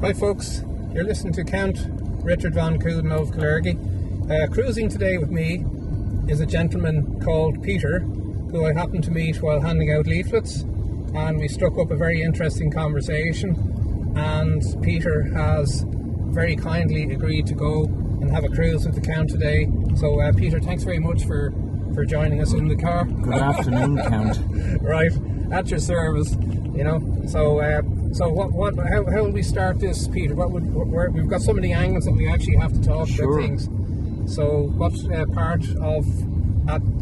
Right, folks, you're listening to Count Richard Van Cooden of Killargy. Cruising today with me is a gentleman called Peter, who I happened to meet while handing out leaflets, and we struck up a very interesting conversation, and Peter has very kindly agreed to go and have a cruise with the Count today. So Peter, thanks very much for joining us in the car. Good afternoon, Count. Right, at your service, you know. So how will we start this, Peter? We've got so many angles that we actually have to talk about things. So what part of,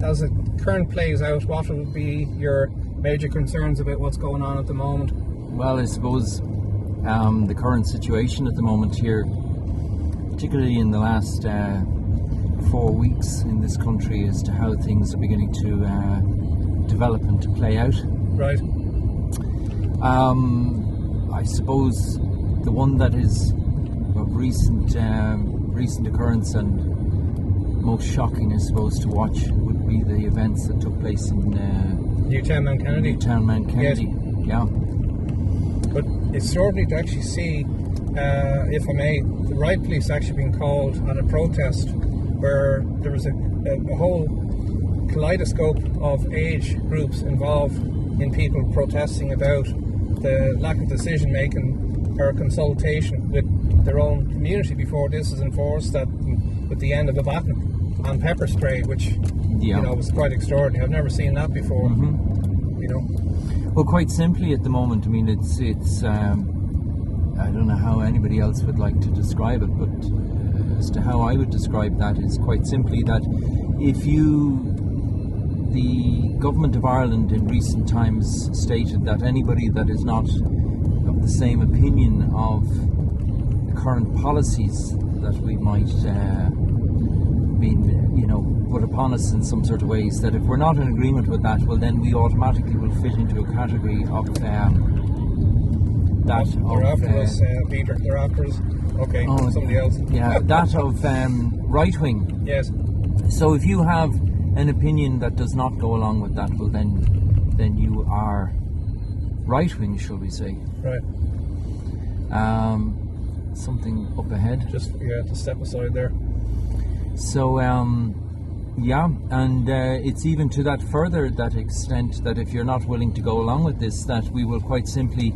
as it current plays out, what will be your major concerns about what's going on at the moment? Well, I suppose the current situation at the moment here, particularly in the last 4 weeks in this country, as to how things are beginning to develop and to play out. Right. I suppose the one that is of recent occurrence and most shocking, I suppose, to watch would be the events that took place in Newtown Mount Kennedy. Yes. Yeah. But it's extraordinary to actually see, if I may, the riot police actually being called on a protest where there was a whole kaleidoscope of age groups involved in people protesting about the lack of decision making or consultation with their own community before this is enforced, that with the end of a baton and pepper spray, which was quite extraordinary. I've never seen that before. Well, quite simply at the moment, I mean, it's I don't know how anybody else would like to describe it, but as to how I would describe that is quite simply that the government of Ireland in recent times stated that anybody that is not of the same opinion of the current policies that we might put upon us in some sort of ways, that if we're not in agreement with that, well, then we automatically will fit into a category of They're after us, Peter. They're after us. Okay, somebody else. Yeah, that of right wing. Yes. So if you have an opinion that does not go along with that, well, then you are right wing, shall we say? Right. Something up ahead. Just to step aside there. So and it's even to that further that extent that if you're not willing to go along with this, that we will quite simply,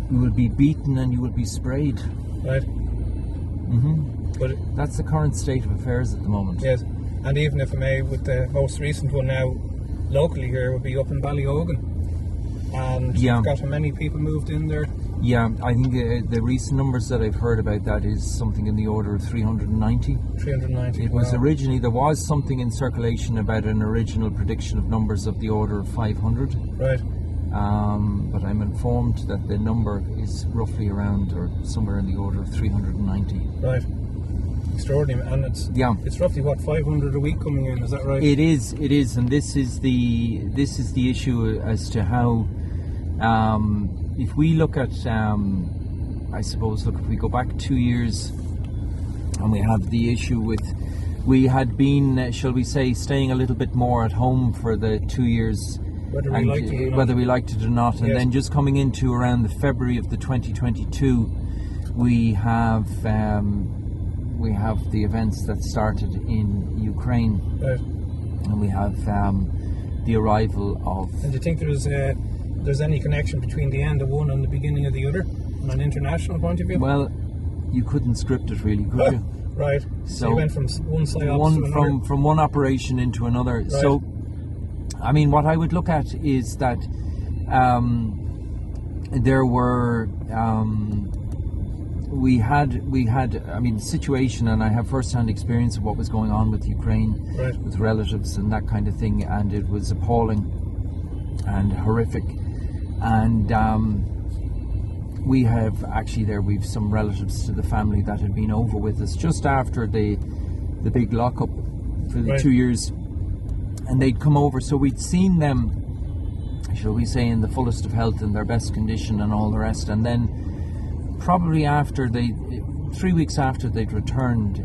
you will be beaten and you will be sprayed. Right. But that's the current state of affairs at the moment. Yes, and even if I may, with the most recent one now locally here would be up in Ballyogan, and you've got how many people moved in there? Yeah, I think the recent numbers that I've heard about that is something in the order of 390. 390. It was originally, there was something in circulation about an original prediction of numbers of the order of 500. Right. But I'm informed that the number is roughly around or somewhere in the order of 390. Right. Extraordinary, and it's roughly 500 a week coming in. Is that right? It is, and this is the issue as to how. If we look at, I suppose, if we go back 2 years, and we have the issue with, we had been, shall we say, staying a little bit more at home for the 2 years, whether we liked it or not, and then just coming into around the February of the 2022, we have the events that started in Ukraine, right. And we have the arrival of. And do you think there's any connection between the end of one and the beginning of the other, from an international point of view? Well, you couldn't script it really, could you? Right. So you went from one side to another. From one operation into another. Right. So, I mean, what I would look at is that there were. We had, I mean, the situation, and I have first-hand experience of what was going on with Ukraine, right. with relatives and that kind of thing, and it was appalling and horrific. And we have actually we've some relatives to the family that had been over with us just after the big lockup for the 2 years, and they'd come over, so we'd seen them, shall we say, in the fullest of health and their best condition and all the rest. And then probably 3 weeks after they'd returned,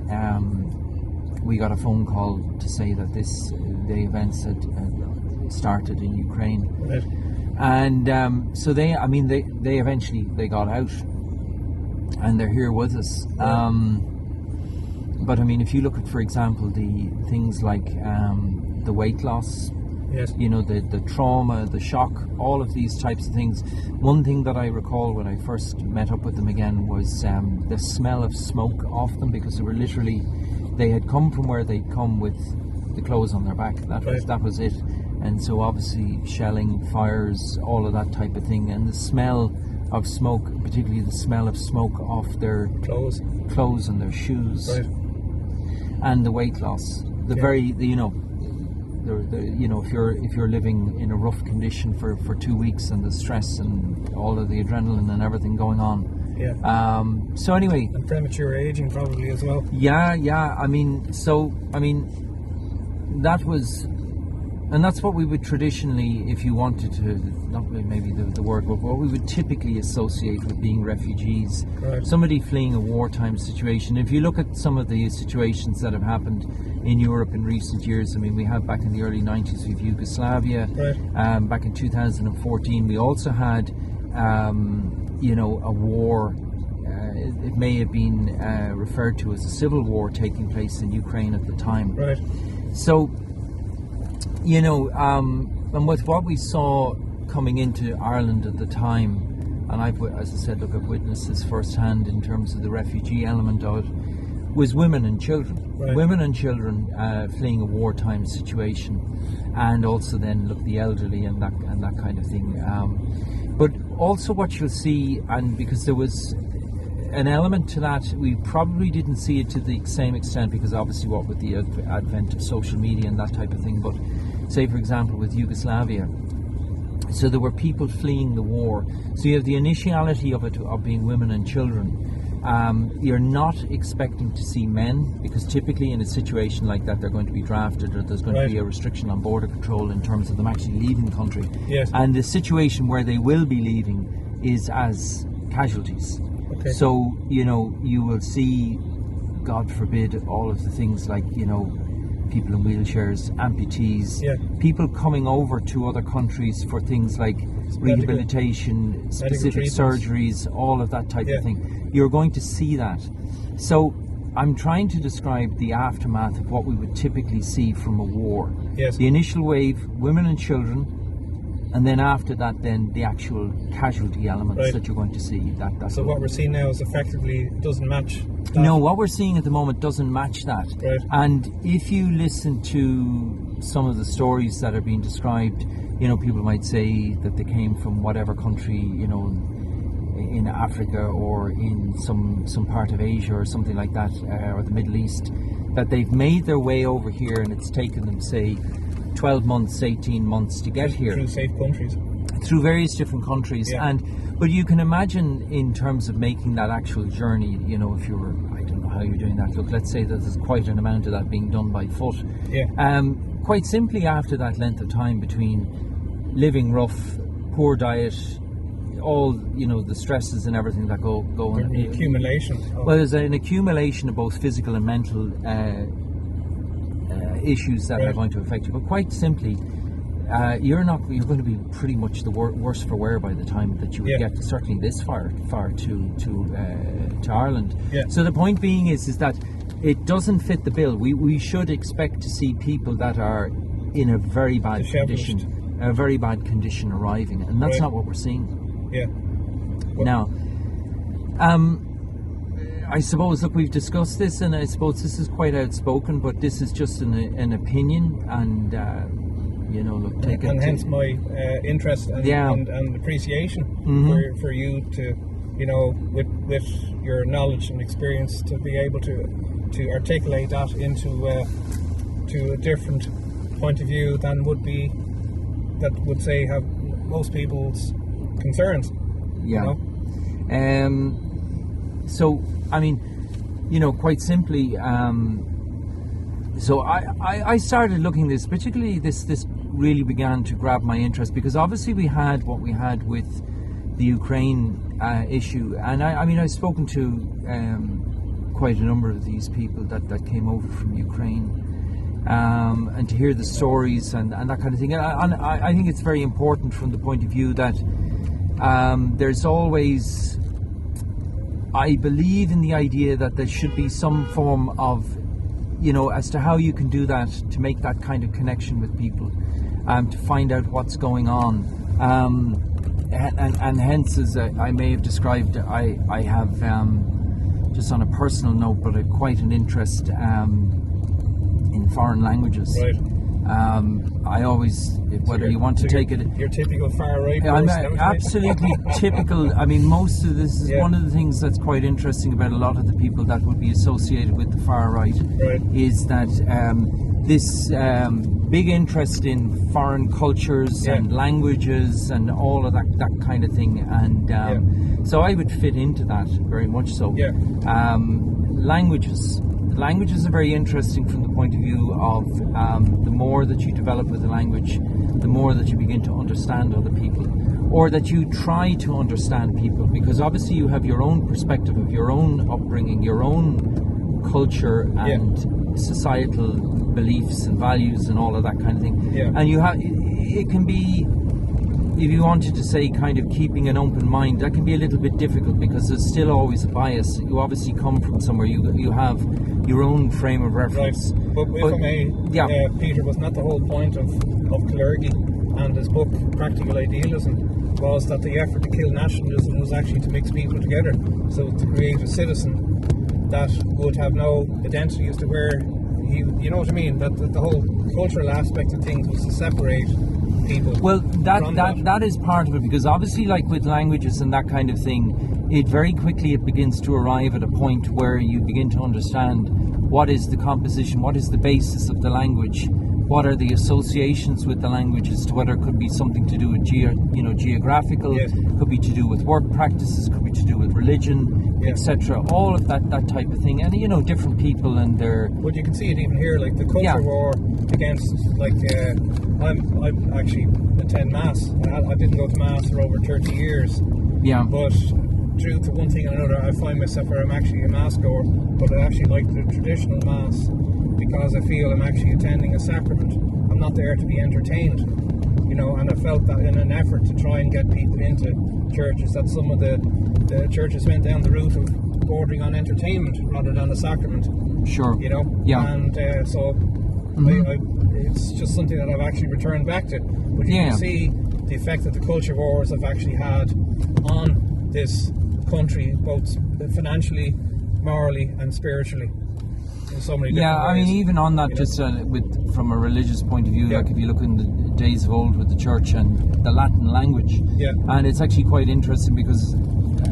we got a phone call to say that the events had started in Ukraine. Right. And so they eventually got out, and they're here with us. But I mean, if you look at, for example, the things like the weight loss, Yes. you know, the trauma, the shock, all of these types of things. One thing that I recall when I first met up with them again was the smell of smoke off them, because they had come from where they'd come with the clothes on their back. That was it. And so obviously shelling, fires, all of that type of thing, and the smell of smoke, particularly the smell of smoke off their clothes and their shoes, Right. and the weight loss. If you're living in a rough condition for 2 weeks, and the stress and all of the adrenaline and everything going on. Yeah. So anyway, And premature aging probably as well. yeah. That was, and that's what we would traditionally, if you wanted to, not maybe the word, but what we would typically associate with being refugees. Right. Somebody fleeing a wartime situation. If you look at some of the situations that have happened in Europe in recent years, I mean, we have back in the early 90s with Yugoslavia. Right. Back in 2014, we also had, a war. It may have been referred to as a civil war taking place in Ukraine at the time. Right. So, and with what we saw coming into Ireland at the time, and I've witnessed this firsthand in terms of the refugee element of it, was women and children. Right. Women and children fleeing a wartime situation, and also then the elderly and that kind of thing. But also what you'll see, and because there was an element to that, we probably didn't see it to the same extent, because obviously what with the advent of social media and that type of thing, but say for example with Yugoslavia, so there were people fleeing the war, so you have the initiality of it, of being women and children. You're not expecting to see men, because typically in a situation like that they're going to be drafted, or there's going Right. to be a restriction on border control in terms of them actually leaving the country. Yes. And the situation where they will be leaving is as casualties. Okay. So, you will see, God forbid, all of the things like, people in wheelchairs, amputees, Yeah. people coming over to other countries for things like rehabilitation, specific treatments. surgeries, all of that type Yeah. of thing. You're going to see that. So I'm trying to describe the aftermath of what we would typically see from a war. Yes. The initial wave, women and children, and then after that, then the actual casualty elements Right. that you're going to see. That's So what we're seeing now is effectively it doesn't match that. No, what we're seeing at the moment doesn't match that. Right. And if you listen to some of the stories that are being described, people might say that they came from whatever country, in Africa or in some part of Asia or something like that, or the Middle East, that they've made their way over here, and it's taken them, say, 12 months, 18 months to get here. Through safe countries. Through various different countries. Yeah. But you can imagine in terms of making that actual journey, if you were, I don't know how you're doing that. Look, let's say that there's quite an amount of that being done by foot. Yeah. Quite simply, after that length of time between living rough, poor diet, all, the stresses and everything that go on. The accumulation. Well, there's an accumulation of both physical and mental issues that Right. are going to affect you. But quite simply, you're going to be pretty much the worse for wear by the time that you would Yeah. get certainly this far to Ireland. Yeah. So the point being is that it doesn't fit the bill. We should expect to see people that are in a very bad Disheveled. condition arriving, and that's Right. not what we're seeing Yeah. now. I suppose, look, we've discussed this, and I suppose this is quite outspoken, but this is just an opinion, and look, take it. And hence my interest and, Yeah. and appreciation for you to, with your knowledge and experience, to be able to articulate that into to a different point of view than would say have most people's concerns. Yeah. So, I mean, quite simply, so I started looking at this, particularly this really began to grab my interest, because obviously we had what we had with the Ukraine issue, and I've spoken to quite a number of these people that came over from Ukraine, and to hear the stories and that kind of thing. And I think it's very important from the point of view that there's always, I believe in the idea that there should be some form of, as to how you can do that, to make that kind of connection with people, to find out what's going on. And hence, as I may have described, I have, just on a personal note, but quite an interest in foreign languages. Right. I always, whether you want to take it... Your typical far right I'm person. absolutely typical. I mean, most of this is one of the things that's quite interesting about a lot of the people that would be associated with the far right, is that this big interest in foreign cultures and languages and all of that kind of thing. And so I would fit into that very much so. Yeah. Languages are very interesting from the point of view of the more that you develop with a language, the more that you begin to understand other people, or that you try to understand people, because obviously you have your own perspective of your own upbringing, your own culture and societal beliefs and values and all of that kind of thing. Yeah. And it can be, if you wanted to say kind of keeping an open mind, that can be a little bit difficult because there's still always a bias. You obviously come from somewhere, you have your own frame of reference. Right. But if I may, Peter, was not the whole point of Clergy and his book Practical Idealism was that the effort to kill nationalism was actually to mix people together, so to create a citizen that would have no identity as to where he, you know what I mean, that the whole cultural aspect of things was to separate people. Well, that is part of it, because obviously, like with languages and that kind of thing, it very quickly begins to arrive at a point where you begin to understand what is the composition, what is the basis of the language, what are the associations with the language, as to whether it could be something to do with geographical, could be to do with work practices, could be to do with religion, etc. All of that type of thing, and different people and their. But you can see it even here, like the culture war against, like I actually attend mass. I didn't go to mass for over 30 years. Yeah. But due to one thing or another, I find myself where I'm actually a mass goer, but I actually like the traditional mass because I feel I'm actually attending a sacrament. I'm not there to be entertained, and I felt that in an effort to try and get people into churches, that some of the churches went down the route of bordering on entertainment rather than a sacrament. Sure. Yeah. And so it's just something that I've actually returned back to. But you can see the effect that the culture wars have actually had on this country, both financially, morally and spiritually, in so many different ways. I mean, even on that, just from a religious point of view, like if you look in the days of old with the church and the Latin language, and it's actually quite interesting because,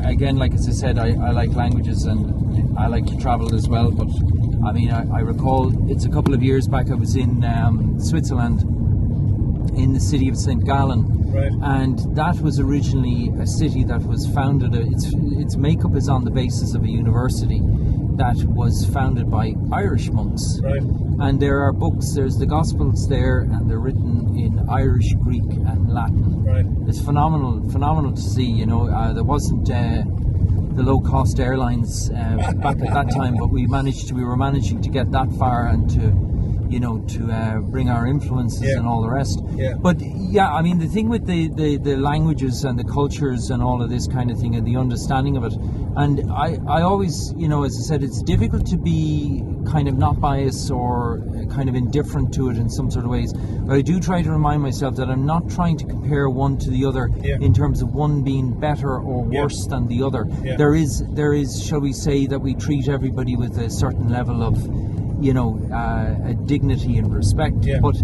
again, like as I said, I like languages and I like to travel as well, but I mean, I recall it's a couple of years back I was in Switzerland, in the city of St. Gallen. Right. And that was originally a city that was founded, its makeup is on the basis of a university that was founded by Irish monks. Right. And there are books, there's the Gospels there, and they're written in Irish, Greek and Latin. Right. It's phenomenal to see, there wasn't the low-cost airlines back at that time, but we were managing to get that far and to bring our influences and all the rest. Yeah. But I mean, the thing with the languages and the cultures and all of this kind of thing and the understanding of it, and I always, as I said, it's difficult to be kind of not biased or kind of indifferent to it in some sort of ways. But I do try to remind myself that I'm not trying to compare one to the other in terms of one being better or worse than the other. Yeah. There is, shall we say, that we treat everybody with a certain level of a dignity and respect, but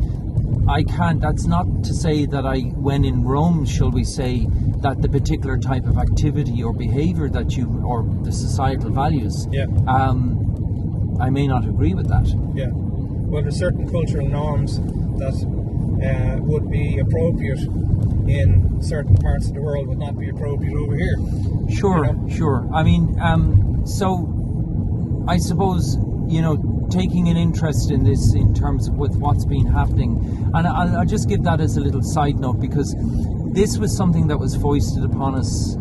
I can't, that's not to say that when in Rome, shall we say, that the particular type of activity or behaviour or the societal values, I may not agree with that. Yeah. Well, there's certain cultural norms that would be appropriate in certain parts of the world would not be appropriate over here. Sure. I mean, so I suppose, taking an interest in this in terms of with what's been happening, and I'll just give that as a little side note, because this was something that was foisted upon us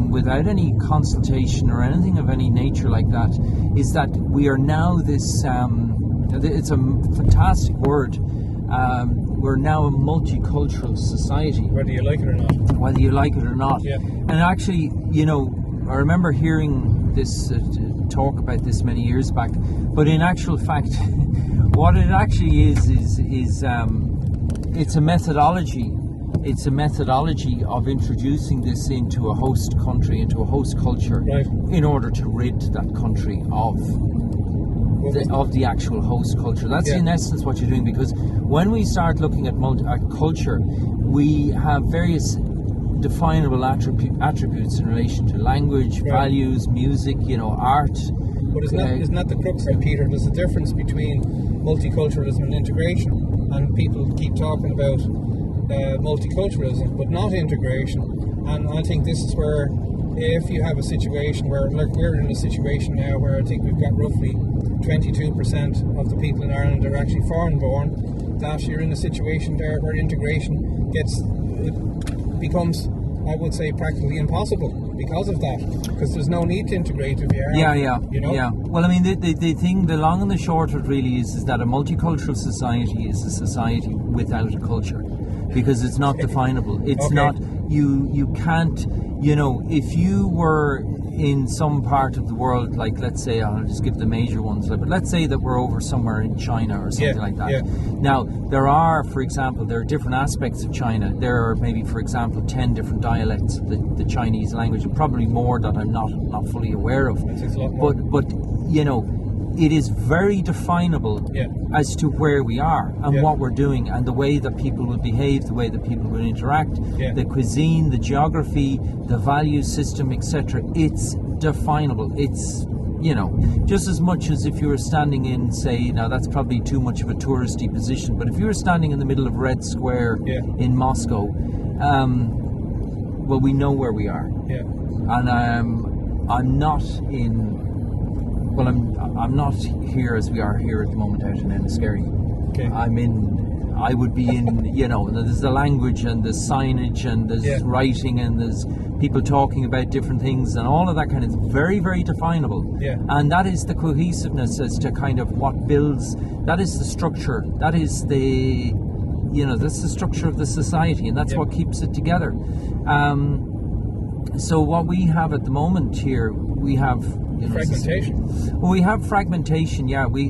without any consultation or anything of any nature like that, is that we are now this, it's a fantastic word, we're now a multicultural society. Whether you like it or not. Yeah. And actually, remember hearing this talk about this many years back, but in actual fact, what it actually is it's a methodology. It's a methodology of introducing this into a host country, into a host culture, right, in order to rid that country of the actual host culture. That's in essence what you're doing, because when we start looking at culture, we have various definable attributes in relation to language, values, music, art. But isn't that the crux of it, Peter? There's a difference between multiculturalism and integration, and people keep talking about multiculturalism, but not integration. And I think this is where, if you have a situation where, like we're in a situation now where I think we've got roughly 22% of the people in Ireland are actually foreign born, that you're in a situation there where integration becomes, I would say, practically impossible because of that, because there's no need to integrate if you are. Yeah. Well, I mean, the long and the short of it really is that a multicultural society is a society without a culture, because it's not definable. It's not, you can't, if you were in some part of the world, like, let's say, I'll just give the major ones, but let's say that we're over somewhere in China or something like that. Yeah. Now, there are different aspects of China. There are maybe, for example, 10 different dialects of the Chinese language, and probably more that I'm not fully aware of. But it is very definable as to where we are and what we're doing, and the way that people will behave, the way that people will interact, the cuisine, the geography, the value system, etc. It's definable. It's, just as much as if you were standing in, say, now that's probably too much of a touristy position, but if you were standing in the middle of Red Square in Moscow, well, we know where we are. Yeah. And I'm not here as we are here at the moment out in Enniskerry. Okay. I would be in, there's the language and the signage and there's writing and there's people talking about different things and all of that kind of very, very definable. Yeah. And that is the cohesiveness as to kind of what builds, that is the structure, that is the, that's the structure of the society, and that's what keeps it together. So what we have at the moment here, we have fragmentation. Well, we have fragmentation,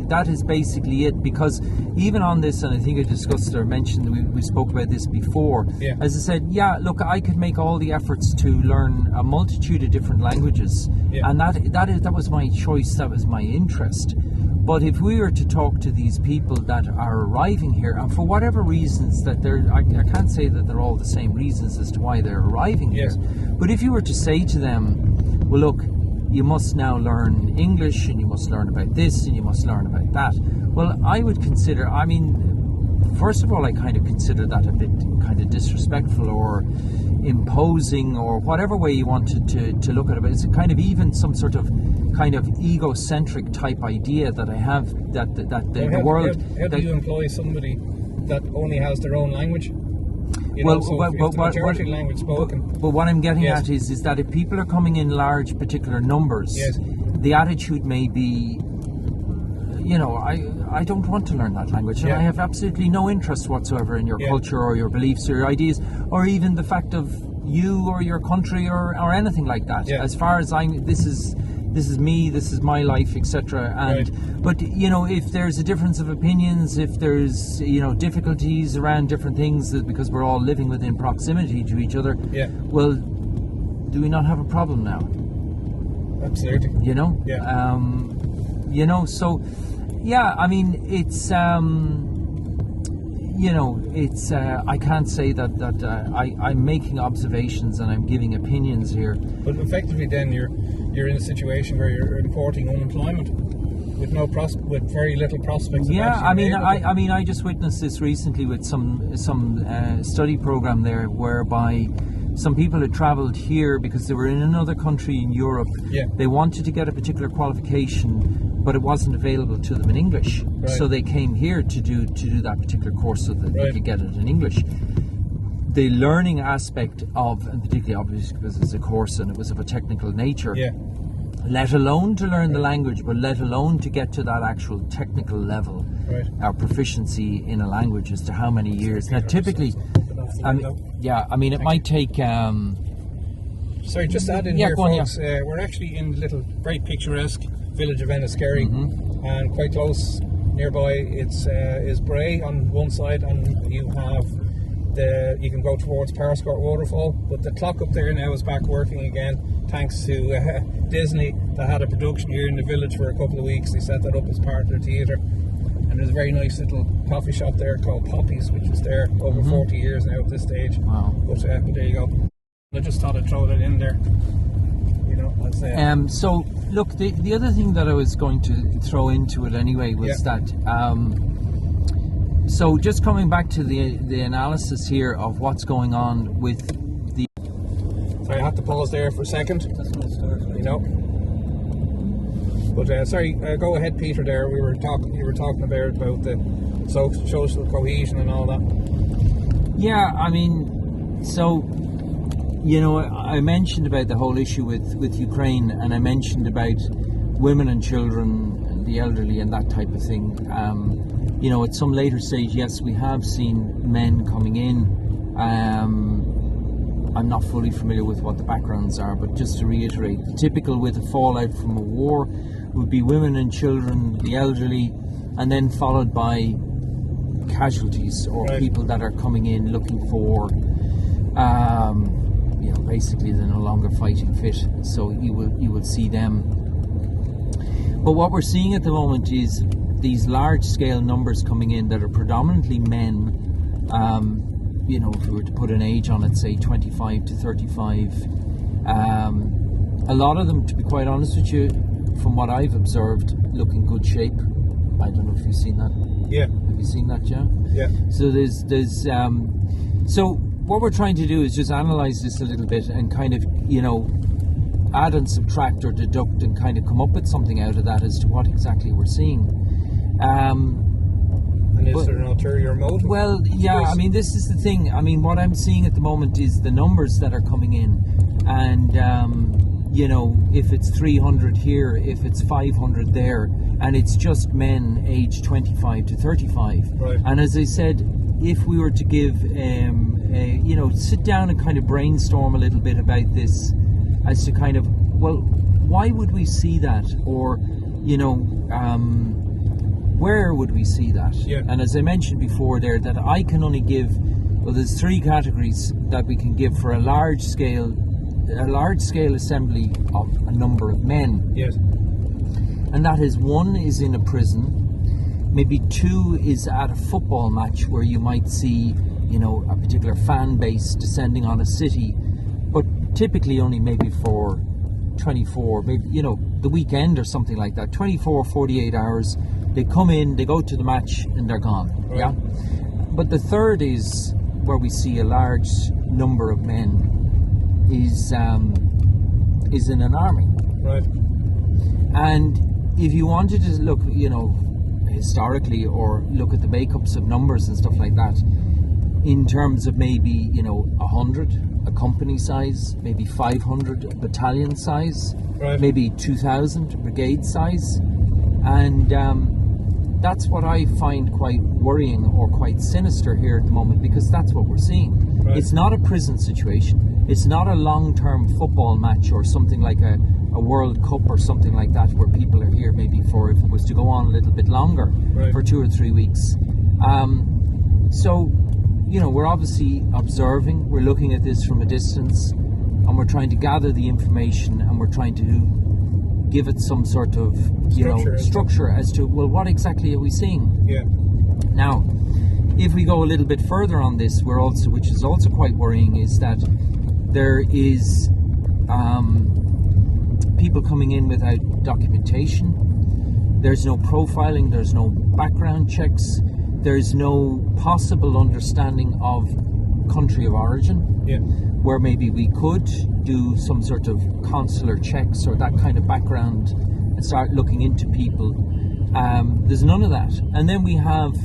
that is basically it, because even on this, and I think I discussed or mentioned, we spoke about this before, as I said, look, I could make all the efforts to learn a multitude of different languages, and that was my choice, that was my interest. But if we were to talk to these people that are arriving here, and for whatever reasons that I can't say that they're all the same reasons as to why they're arriving here, but if you were to say to them, well, look, you must now learn English, and you must learn about this, and you must learn about that. Well, I would consider, first of all, I kind of consider that a bit kind of disrespectful or imposing, or whatever way you wanted to look at it. But it's kind of even some sort of kind of egocentric type idea that I have that the world. How do you employ somebody that only has their own language? Majority language spoken. But what I'm getting at is that if people are coming in large particular numbers, the attitude may be, I don't want to learn that language, and I have absolutely no interest whatsoever in your culture or your beliefs or your ideas, or even the fact of you or your country or anything like that. As far as this is me, this is my life, etc. But if there's a difference of opinions, if there's difficulties around different things, because we're all living within proximity to each other, well, do we not have a problem now? Absolutely. So it's I can't say that I'm making observations and I'm giving opinions here. But effectively, then you're in a situation where you're importing unemployment with with very little prospects. I just witnessed this recently with some study program there, whereby some people had travelled here because they were in another country in Europe. They wanted to get a particular qualification, but it wasn't available to them in English. So they came here to do that particular course so that they could get it in English. The learning aspect of, and particularly obviously because it's a course and it was of a technical nature, let alone to learn the language, but let alone to get to that actual technical level, our proficiency in a language as to how many years. Now typically, it might take Sorry, just add in Yeah, here, go on, folks. We're actually in the little, very picturesque village of Enniskerry, and quite close nearby. It's is Bray on one side, and you can go towards Parscourt Waterfall. But the clock up there now is back working again, thanks to Disney. That had a production here in the village for a couple of weeks. They set that up as part of their theatre. And there's a very nice little coffee shop there called Poppy's, which is there over 40 years now at this stage. Wow. But there you go. I just thought I'd throw that in there. You know, as so look, the other thing that I was going to throw into it anyway was that so just coming back to the analysis here of what's going on with the. Sorry, I have to pause there for a second. You know. But sorry, go ahead, Peter. There, you were talking about the social cohesion and all that. Yeah, I mean, so you know, I mentioned about the whole issue with Ukraine, and I mentioned about women and children, and the elderly, and that type of thing. You know, at some later stage, yes, we have seen men coming in. I'm not fully familiar with what the backgrounds are, but just to reiterate, the typical with a fallout from a war would be women and children, the elderly, and then followed by casualties or people that are coming in looking for, you know, basically they're no longer fighting fit. So you will see them. But what we're seeing at the moment is these large scale numbers coming in that are predominantly men. You know, if we were to put an age on it, say 25 to 35, a lot of them, to be quite honest with you, from what I've observed, look in good shape. I don't know if you've seen that. Yeah. Have you seen that, Joe? Yeah. So so what we're trying to do is just analyse this a little bit and kind of, you know, add and subtract or deduct and kind of come up with something out of that as to what exactly we're seeing. And is there an ulterior motive? Well, yeah, I mean, this is the thing. I mean, what I'm seeing at the moment is the numbers that are coming in. And, you know, if it's 300 here, if it's 500 there, and it's just men aged 25 to 35. Right. And as I said, if we were to give, you know, sit down and kind of brainstorm a little bit about this as to kind of, well, why would we see that? Or, you know, where would we see that? Yeah. And as I mentioned before there, that I can only give, well, there's three categories that we can give for a large scale assembly of a number of men. Yes. And that is, one is in a prison, maybe two is at a football match where you might see, you know, a particular fan base descending on a city, but typically only maybe for 24, maybe, you know, the weekend or something like that, 24, 48 hours. They come in, they go to the match, and they're gone. Right. Yeah. But the third is where we see a large number of men is in an army. Right. And if you wanted to look, you know, historically, or look at the makeups of numbers and stuff like that, in terms of maybe, you know, 100 a company size, maybe 500 a battalion size, right. Maybe 2,000 brigade size, and that's what I find quite worrying or quite sinister here at the moment, because that's what we're seeing. Right. It's not a prison situation. It's not a long-term football match or something like a World Cup or something like that, where people are here maybe for, if it was to go on a little bit longer, right. For 2 or 3 weeks. So, you know, we're obviously observing, we're looking at this from a distance, and we're trying to gather the information, and we're trying to give it some sort of, you structure as to, well, what exactly are we seeing? Yeah. Now, if we go a little bit further on this, which is also quite worrying, is that there is people coming in without documentation. There's no profiling, there's no background checks, there's no possible understanding of country of origin. Yeah. Where maybe we could do some sort of consular checks or that kind of background and start looking into people. There's none of that. And then we have,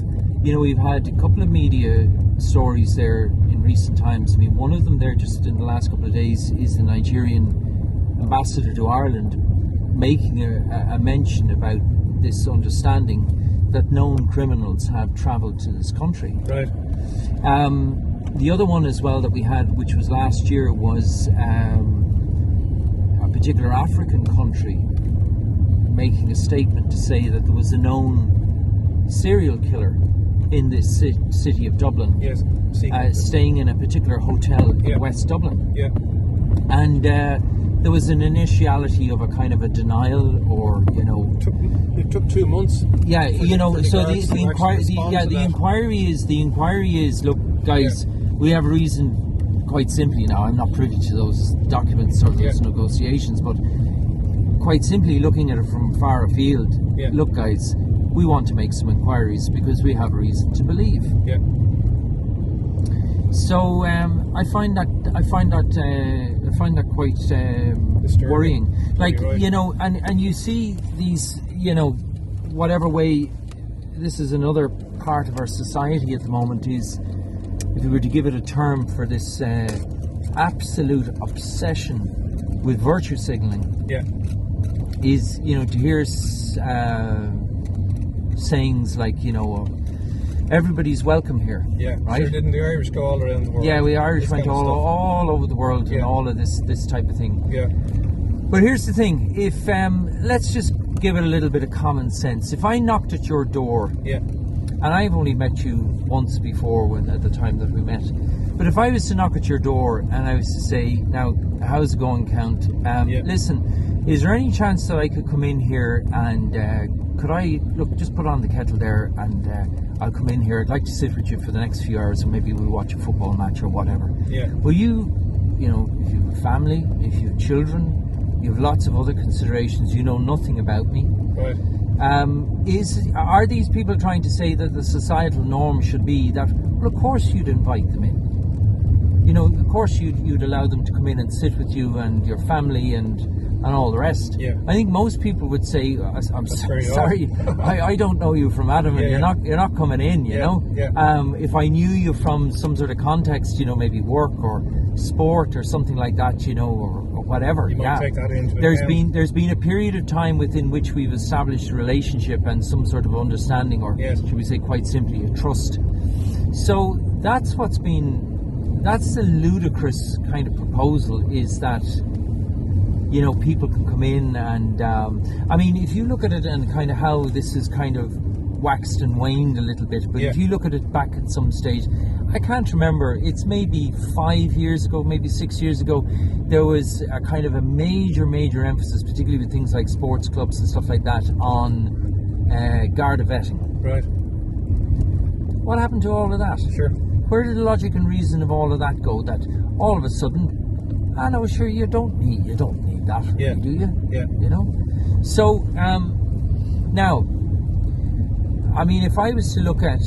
you know, we've had a couple of media stories there in recent times. I mean, one of them there just in the last couple of days is the Nigerian ambassador to Ireland making a mention about this understanding that known criminals have travelled to this country. Right. The other one as well that we had, which was last year, was particular African country making a statement to say that there was a known serial killer in this city of Dublin, Yes. staying in a particular hotel in West Dublin. Yeah. And there was an initiality of a kind of a denial, or It took 2 months. yeah, for so guards the to inquiry, actually respond to that. the inquiry is, look, guys, we have a reason. Quite simply, now I'm not privy to those documents or those negotiations, but quite simply, looking at it from far afield, look, guys, we want to make some inquiries because we have a reason to believe. Yeah. So I find that quite worrying. Like, right. and you see these, whatever way. This is another part of our society at the moment, is, if we were to give it a term, for this absolute obsession with virtue signaling, is, to hear sayings like, everybody's welcome here. Yeah. Right? Sure, didn't the Irish go all around the world? Yeah, we Irish This went kind of stuff. all over the world and all of this type of thing. Yeah. But here's the thing: if let's just give it a little bit of common sense. If I knocked at your door, Yeah. and I've only met you once before, at the time that we met, but if I was to knock at your door and I was to say, now, how's it going, Count? Listen, is there any chance that I could come in here and could I, look, just put on the kettle there and I'll come in here. I'd like to sit with you for the next few hours and maybe we'll watch a football match or whatever. Yeah. Well, if you have a family, if you have children, you have lots of other considerations, you know nothing about me. Right. Are these people trying to say that the societal norm should be that, well, of course you'd invite them in? Of course you'd allow them to come in and sit with you and your family and all the rest. Yeah. I think most people would say, I'm sorry, I don't know you from Adam, and you're not coming in, you know? Yeah. If I knew you from some sort of context, maybe work or sport or something like that, or whatever. You might take that into There's been a period of time within which we've established a relationship and some sort of understanding, or should we say, quite simply, a trust. So that's the ludicrous kind of proposal, is that people can come in and if you look at it and kind of how this is kind of waxed and waned a little bit, but if you look at it back at some stage, I can't remember, it's maybe 5 years ago, maybe 6 years ago, there was a kind of a major emphasis, particularly with things like sports clubs and stuff like that, on Garda vetting. Right. What happened to all of that? Sure. Where did the logic and reason of all of that go? That all of a sudden, no, sure, you don't need that, really, do you? Yeah. So now, if I was to look at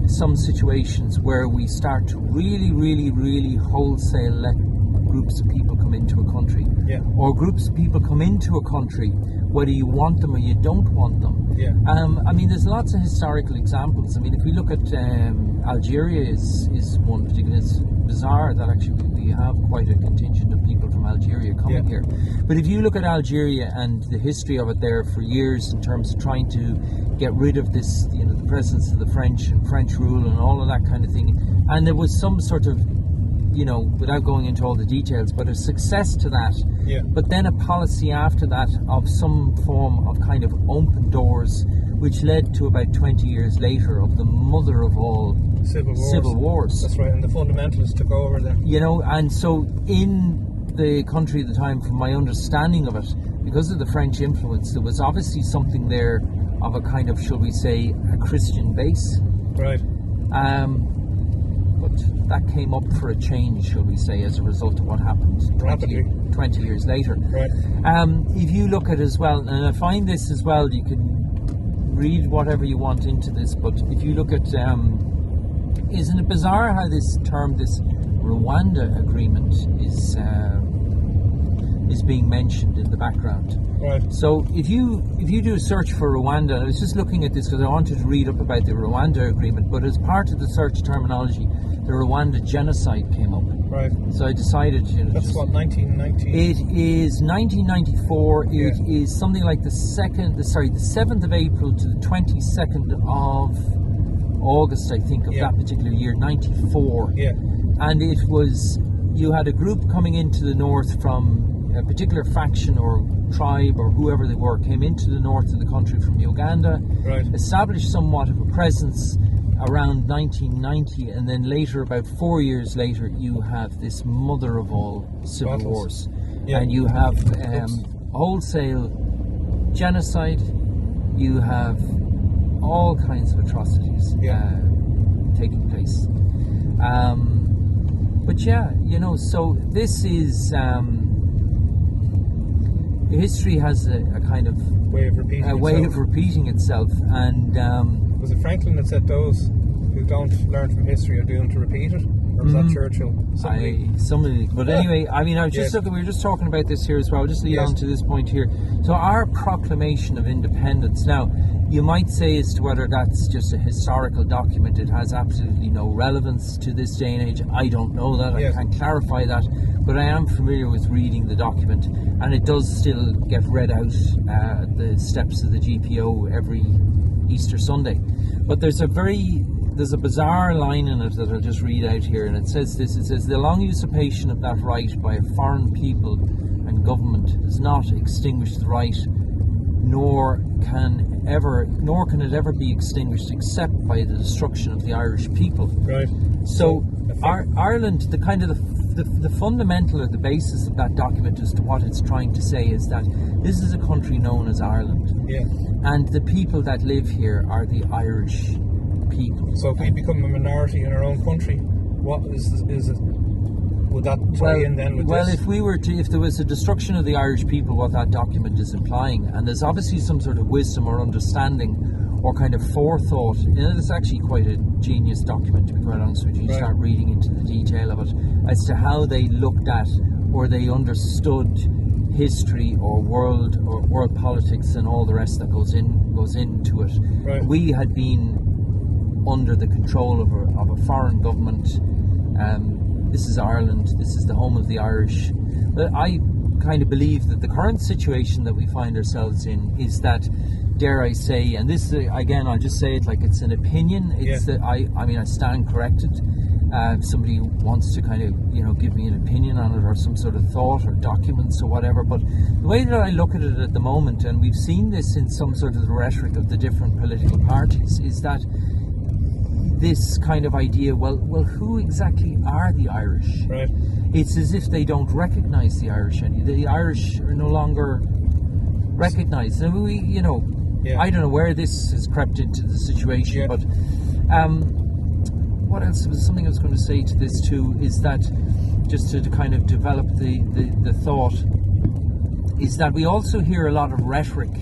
some situations where we start to really wholesale let groups of people come into a country, or groups of people come into a country, whether you want them or you don't want them. There's lots of historical examples. If we look at Algeria is one particular. It's bizarre that actually we have quite a contingent of people from Algeria coming here. But if you look at Algeria and the history of it there for years, in terms of trying to get rid of this, the presence of the French and French rule and all of that kind of thing, and there was some sort of, without going into all the details, but a success to that. But then a policy after that of some form of kind of open doors, which led to about 20 years later of the mother of all civil wars. That's right, and the fundamentalists took over then. And so in the country at the time, from my understanding of it, because of the French influence, there was obviously something there of a kind of, shall we say, a Christian base. Right. But that came up for a change, shall we say, as a result of what happened 20 years later. Right. If you look at as well, and I find this as well, you can read whatever you want into this, but if you look at, isn't it bizarre how this Rwanda agreement is being mentioned in the background? Right. So if you do a search for Rwanda, I was just looking at this because I wanted to read up about the Rwanda agreement, but as part of the search terminology, the Rwanda genocide came up. Right. So I decided, that's what, 1990? It is 1994. Yeah. It is something like the 7th of April to the 22nd of August, I think, of that particular year, 94. Yeah. And it was, you had a group coming into the north from a particular faction or tribe or whoever they were came into the north of the country from Uganda, Right. established somewhat of a presence around 1990, and then later, about 4 years later, you have this mother of all civil Battles. wars. Yeah. And you have wholesale genocide, you have all kinds of atrocities taking place. But yeah, so this is history has a kind of Way of repeating way itself. of repeating itself, and Was it Franklin that said those who don't learn from history are doomed to repeat it? Or was that Churchill? somebody. But anyway, I mean, I was just Yes. looking. We were just talking about this here as well. I'll just lead Yes. on to this point here. So our proclamation of independence. Now, you might say as to whether that's just a historical document. It has absolutely no relevance to this day and age. I don't know that. Yes. I can't clarify that. But I am familiar with reading the document, and it does still get read out at the steps of the GPO every Easter Sunday. But there's a bizarre line in it that I'll just read out here, and it says this. It says, "The long usurpation of that right by a foreign people and government does not extinguish the right, nor can it ever be extinguished except by the destruction of the Irish people." Right. So Ireland, the kind of the fundamental or the basis of that document as to what it's trying to say is that this is a country known as Ireland, Yeah. and the people that live here are the Irish people. So if we become a minority in our own country, what is it? Would that tie in then with well, this? if there was a destruction of the Irish people, what that document is implying, and there's obviously some sort of wisdom or understanding or kind of forethought. It's actually quite a genius document, to be quite honest with you. You Right. start reading into the detail of it as to how they looked at or they understood history or world politics and all the rest that goes into it. Right. We had been under the control of a foreign government. This is Ireland. This is the home of the Irish. But I kind of believe that the current situation that we find ourselves in is that, dare I say, and this again, I'll just say it like it's an opinion. It's that I mean, I stand corrected. If somebody wants to kind of give me an opinion on it or some sort of thought or documents or whatever, but the way that I look at it at the moment, and we've seen this in some sort of the rhetoric of the different political parties, is that this kind of idea, well, who exactly are the Irish? Right. It's as if they don't recognise the Irish, and the Irish are no longer recognised. And we, I don't know where this has crept into the situation, but what else was something I was going to say to this too is that, just to kind of develop the thought, is that we also hear a lot of rhetoric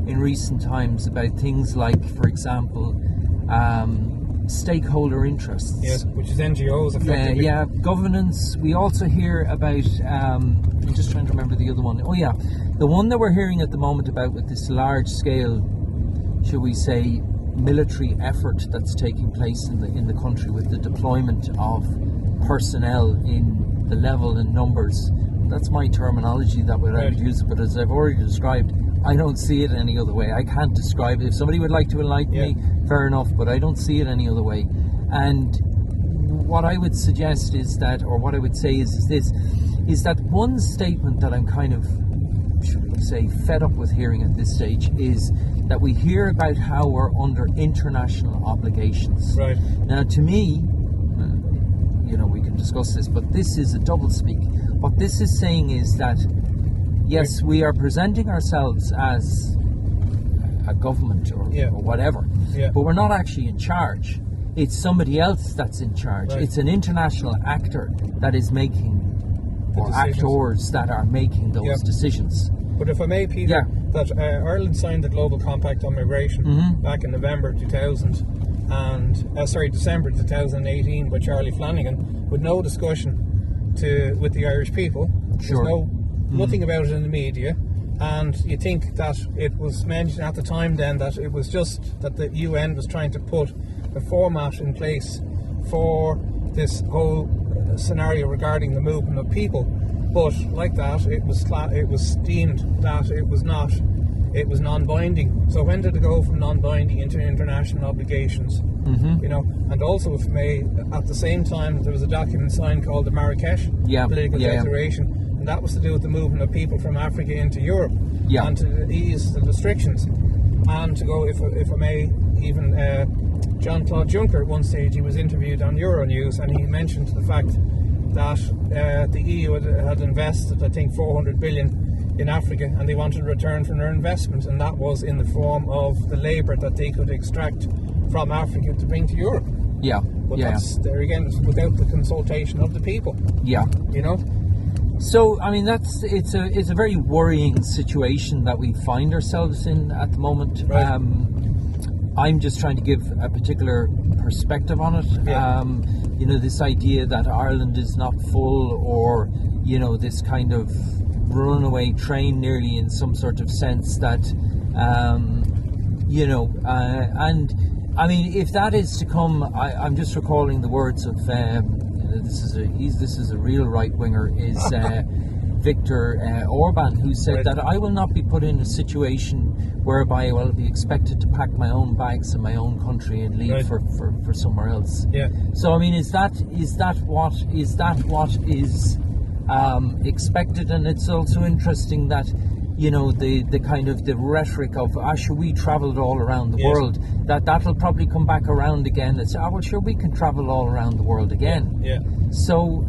in recent times about things like, for example, stakeholder interests. Yes, which is NGOs effectively. Governance. We also hear about, I'm just trying to remember the other one. Oh yeah, the one that we're hearing at the moment about with this large scale, shall we say, military effort that's taking place in the country with the deployment of personnel in the level and numbers. That's my terminology that I would use, but as I've already described, I don't see it any other way. I can't describe it. If somebody would like to enlighten me, fair enough, but I don't see it any other way. And what I would suggest is that, or what I would say is this, is that one statement that I'm kind of, should we say, fed up with hearing at this stage is that we hear about how we're under international obligations. Right. Now, to me, we can discuss this, but this is a doublespeak. What this is saying is that, yes, we are presenting ourselves as a government or whatever, but we're not actually in charge. It's somebody else that's in charge. Right. It's an international actor that is making, or actors that are making those decisions. But if I may, Peter, that Ireland signed the Global Compact on Migration back in November 2000, and December 2018 by Charlie Flanagan, with no discussion with the Irish people. Sure. There's nothing about it in the media, and you think that it was mentioned at the time then that it was just that the UN was trying to put a format in place for this whole scenario regarding the movement of people. But like that, it was deemed that it was non-binding. So when did it go from non-binding into international obligations? And also, if I may, at the same time, there was a document signed called the Marrakesh Political Declaration. and that was to do with the movement of people from Africa into Europe, Yeah. and to ease the restrictions, and to go, if I may, even Jean-Claude Juncker at one stage, he was interviewed on Euronews, and he mentioned the fact that the EU had invested, I think, 400 billion in Africa, and they wanted a return from their investment, and that was in the form of the labour that they could extract from Africa to bring to Europe. Yeah. But Yeah. that's, there again, it's without the consultation of the people, Yeah. you know? So, I mean, it's a very worrying situation that we find ourselves in at the moment. Right. I'm just trying to give a particular perspective on it. Yeah. You know, this idea that Ireland is not full, or, you know, this kind of runaway train nearly, in some sort of sense that, you know, and I mean, if that is to come, I'm just recalling the words of this is a real right winger, is Viktor Orban, who said Right. that I will not be put in a situation whereby I will be expected to pack my own bags in my own country and leave Right. for somewhere else. Yeah. So I mean, is that what is expected? And it's also interesting that, you know, the kind of the rhetoric of, sure, we travelled all around the Yes. world, that'll probably come back around again. It's, well, sure, we can travel all around the world again. Yeah. So,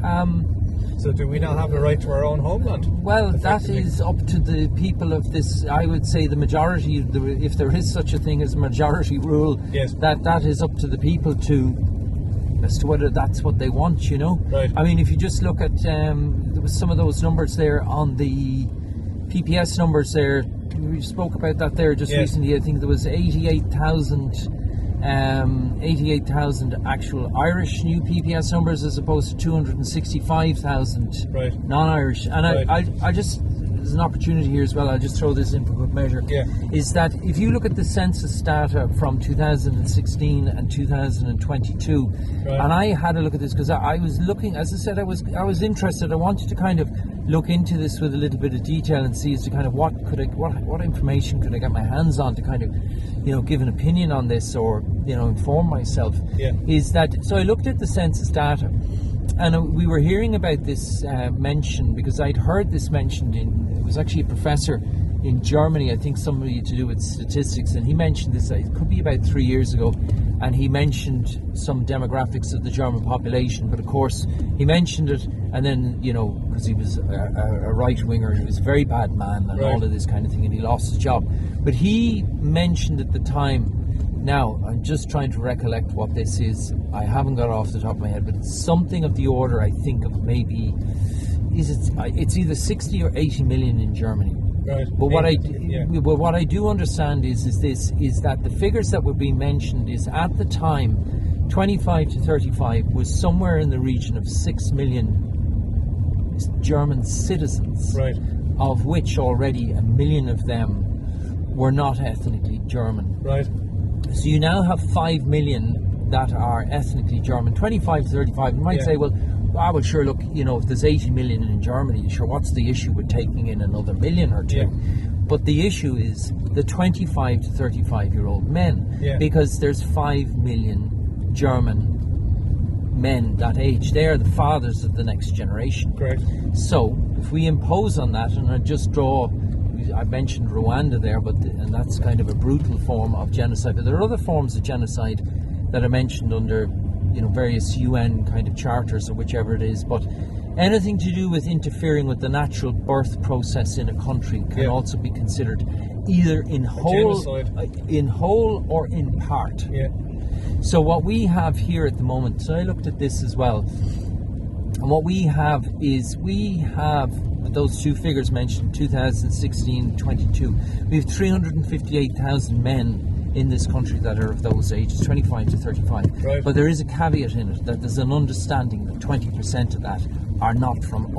So do we not have the right to our own homeland? well, that Effectively. is up to the people of this, I would say the majority, if there is such a thing as majority rule, Yes. that is up to the people as to whether that's what they want, you know. Right. I mean, if you just look at, there was some of those numbers there on the PPS numbers there, we spoke about that there just Yes. recently. I think there was 88,000 actual Irish new PPS numbers, as opposed to 265,000 Right. non-Irish. And Right. I just, there's an opportunity here as well, I'll just throw this in for good measure, Yeah. is that if you look at the census data from 2016 and 2022, Right. and I had a look at this because I was looking, as I said, I was interested. I wanted to kind of look into this with a little bit of detail and see as to kind of what information could I get my hands on to kind of, you know, give an opinion on this, or, you know, inform myself. Yeah. Is that, so I looked at the census data, and we were hearing about this mention, because I'd heard this mentioned it was actually a professor in Germany, I think somebody to do with statistics, and he mentioned this, it could be about 3 years ago, and he mentioned some demographics of the German population, but of course he mentioned it, and then, you know, because he was a right-winger, and he was a very bad man, and Right. all of this kind of thing, and he lost his job. But he mentioned at the time, now I'm just trying to recollect what this is, I haven't got it off the top of my head, but it's something of the order, I think, of maybe, it's either 60 or 80 million in Germany. Right. But what Yeah. what I do understand is that the figures that were being mentioned is, at the time, 25 to 35 was somewhere in the region of 6 million German citizens, Right. of which already 1 million of them were not ethnically German. Right. So you now have 5 million that are ethnically German. 25 to 35, you might Yeah. say, well, sure, look, you know, if there's 80 million in Germany, sure, what's the issue with taking in another million or two? Yeah. But the issue is the 25 to 35-year-old men, Yeah. because there's 5 million German men that age. They are the fathers of the next generation. Correct. So if we impose on that, and I just draw, I mentioned Rwanda there, and that's kind of a brutal form of genocide, but there are other forms of genocide that are mentioned under, you know, various UN kind of charters or whichever it is, but anything to do with interfering with the natural birth process in a country can Yeah. also be considered either in whole or in part. Yeah. So what we have here at the moment, so I looked at this as well, and what we have is, we have those two figures mentioned, 2016-22, we have 358,000 men in this country that are of those ages, 25 to 35. Right. But there is a caveat in it, that there's an understanding that 20% of that are not from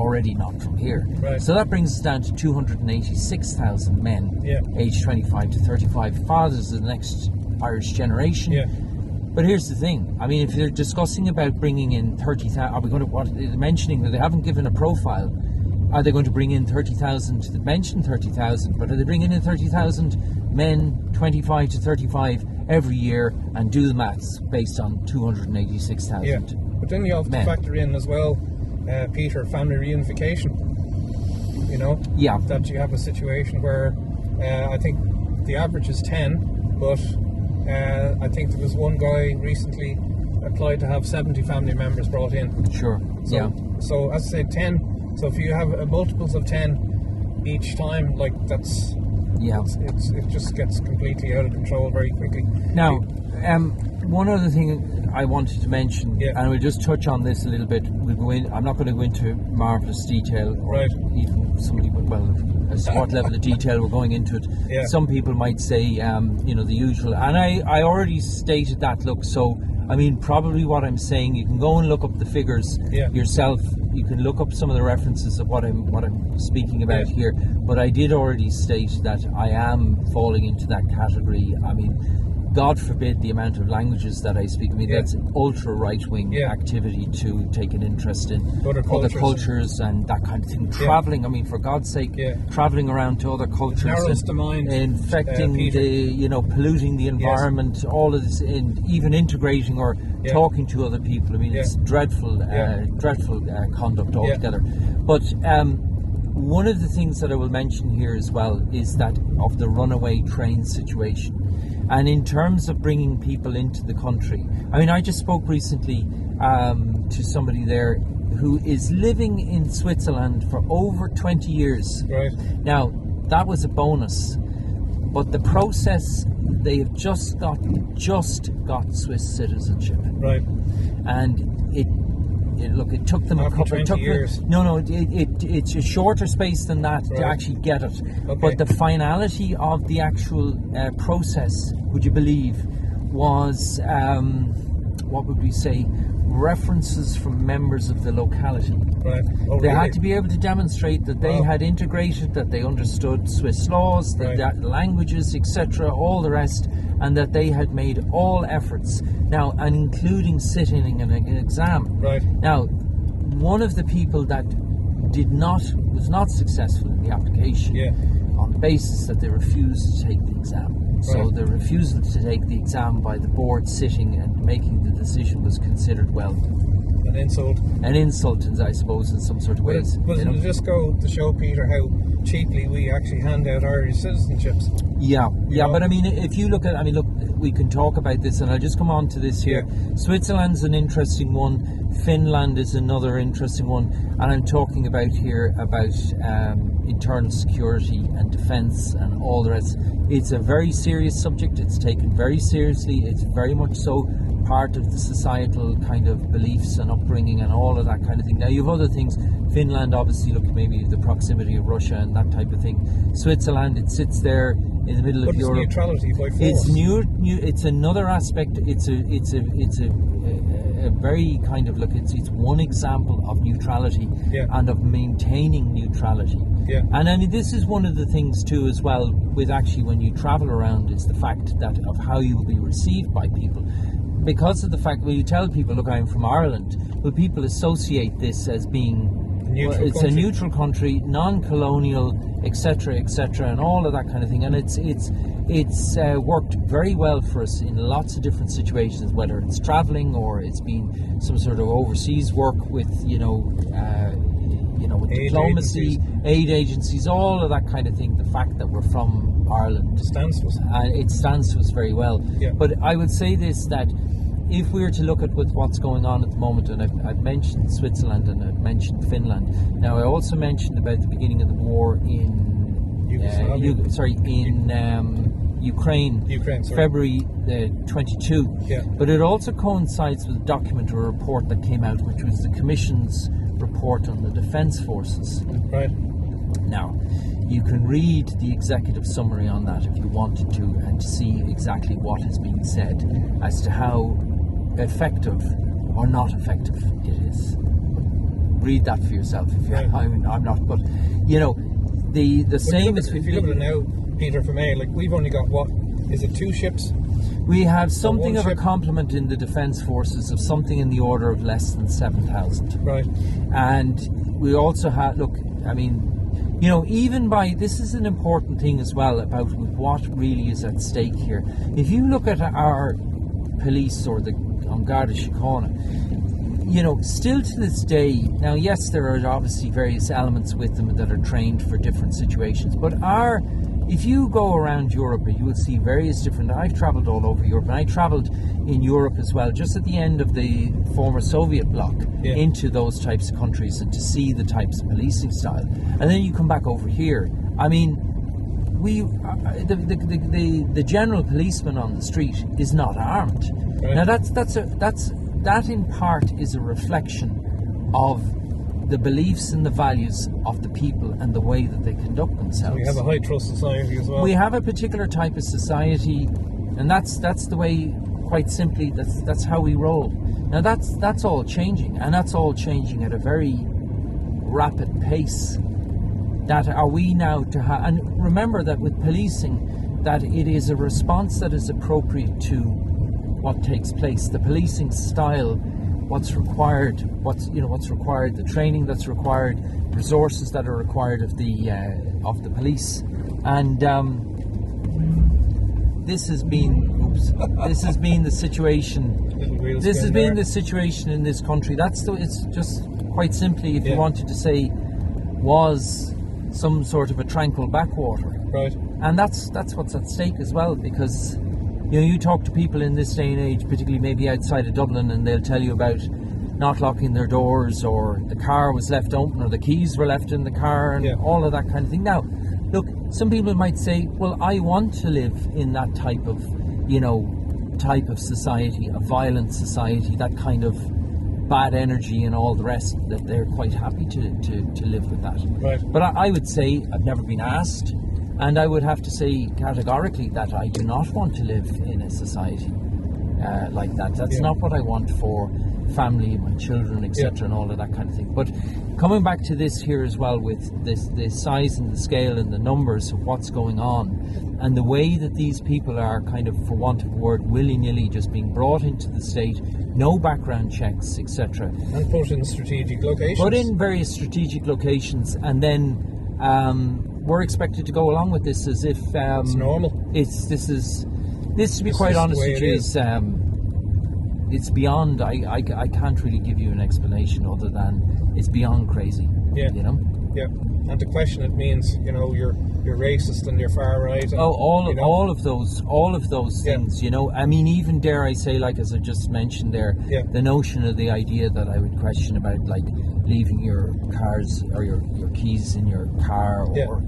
here. Right. So that brings us down to 286,000 men, Yeah. aged 25 to 35, fathers of the next Irish generation. Yeah. But here's the thing. I mean, if they're discussing about bringing in 30,000, are we going to, they're mentioning that they haven't given a profile, are they going to bring in 30,000? They mentioned 30,000, but are they bringing in 30,000 men, 25 to 35 every year, and do the maths based on 286,000? Yeah. But then you have to Men. factor in as well, Peter, family reunification. you know. Yeah. That you have a situation where I think the average is 10, but I think there was one guy recently applied to have 70 family members brought in. Sure. So, So as I say, 10. So if you have multiples of 10 each time, like that's it just gets completely out of control very quickly. Now, one other thing I wanted to mention, and we'll just touch on this a little bit. We'll go in. I'm not going to go into marvelous detail, or even somebody would, what level of detail we're going into it. Yeah. Some people might say, the usual, and I already stated that. Look, so I mean, probably what I'm saying, you can go and look up the figures yourself. You can look up some of the references of what I'm speaking about here. But I did already state that I am falling into that category. I mean, God forbid the amount of languages that I speak. I mean, that's ultra right-wing activity to take an interest in other cultures and that kind of thing. Traveling, I mean, for God's sake, traveling around to other cultures, infecting polluting the environment, all of this, and even integrating or talking to other people. I mean, it's dreadful conduct altogether. But one of the things that I will mention here as well is that of the runaway train situation. And in terms of bringing people into the country, I mean, I just spoke recently to somebody there who is living in Switzerland for over 20 years. Right. Now, that was a bonus, but the process, they have just got Swiss citizenship. Right. And it took them a couple of years. It's a shorter space than that to actually get it. Okay. But the finality of the actual process, would you believe, was what would we say? References from members of the locality. Right. Oh, they really? had to be able to demonstrate that they had integrated, that they understood Swiss laws, the languages, etc., all the rest, and that they had made all efforts now, and including sitting in an exam. Right. Now, one of the people that was not successful in the application on the basis that they refused to take the exam. So the refusal to take the exam by the board sitting and making the decision was considered, an insult. An insult, I suppose, in some sort of ways. But it'll just go to show, Peter, how cheaply we actually hand out Irish citizenships. But I mean, if you look at, look, we can talk about this, and I'll just come on to this here. Switzerland's an interesting one. Finland is another interesting one, and I'm talking about here about internal security and defence and all the rest. It's a very serious subject. It's taken very seriously. It's very much so part of the societal kind of beliefs and upbringing and all of that kind of thing. Now, you have other things. Finland, obviously, look, maybe the proximity of Russia and that type of thing. Switzerland, it sits there in the middle of Europe. It's neutrality by force. It's it's another aspect. It's a very kind of, look, it's one example of neutrality and of maintaining neutrality. And I mean, this is one of the things too as well with actually when you travel around, is the fact that of how you will be received by people. Because of the fact, when you tell people, look, I'm from Ireland, well, people associate this as being a neutral country, non-colonial, etc., and all of that kind of thing. And it's worked very well for us in lots of different situations, whether it's travelling or it's been some sort of overseas work with, with diplomacy, aid agencies, all of that kind of thing. The fact that we're from Ireland stands to us. It stands to us very well. But I would say this, that if we were to look at what's going on at the moment, and I've mentioned Switzerland and I've mentioned Finland. Now, I also mentioned about the beginning of the war in Ukraine, February 22. But it also coincides with a document or a report that came out, which was the Commission's report on the Defence Forces. Right. Now, you can read the executive summary on that if you wanted to, and to see exactly what is being said as to how effective or not effective it is. Read that for yourself. If I'm not, but the same as if you look at it now, Peter, for me, like, we've only got, what is it, 2 ships? We have something of a complement in the Defence Forces of something in the order of less than 7,000. Right. And we also have, look, I mean, even by, this is an important thing as well about what really is at stake here. If you look at our police or the Garda Síochána, still to this day, now yes, there are obviously various elements with them that are trained for different situations, but if you go around Europe, you will see various different. I've travelled all over Europe, and I travelled in Europe as well, just at the end of the former Soviet bloc, into those types of countries, and to see the types of policing style. And then you come back over here. I mean, the general policeman on the street is not armed. Right. Now that in part is a reflection of the beliefs and the values of the people and the way that they conduct themselves. So we have a high trust society as well. We have a particular type of society, and that's the way, quite simply, that's how we roll. Now that's all changing, and that's all changing at a very rapid pace. That are we now to have, and remember that with policing, that it is a response that is appropriate to what takes place. The policing style, what's required, the training that's required, resources that are required of the police, and this has been the situation. This has been the situation in this country. It's just quite simply, if you wanted to say, was some sort of a tranquil backwater, right? And that's what's at stake as well, because you talk to people in this day and age, particularly maybe outside of Dublin, and they'll tell you about not locking their doors, or the car was left open, or the keys were left in the car, and all of that kind of thing. Now, look, some people might say, well, I want to live in that type of society, a violent society, that kind of bad energy and all the rest, that they're quite happy to live with that. Right. But I would say, I've never been asked, and I would have to say categorically that I do not want to live in a society like that. That's not what I want for family, my children, etc., and all of that kind of thing. But coming back to this here as well, with the size and the scale and the numbers of what's going on, and the way that these people are kind of, for want of a word, willy-nilly just being brought into the state, no background checks, etc. And put in strategic locations. Put in various strategic locations, and then we're expected to go along with this as if it's normal. This, to be quite honest with you, it's beyond. I can't really give you an explanation other than it's beyond crazy. Yeah. Yeah. And to question it means, you're racist and you're far right. And, all of those things. I mean, even dare I say, like as I just mentioned there, the notion of the idea that I would question about, like, leaving your cars or your keys in your car, or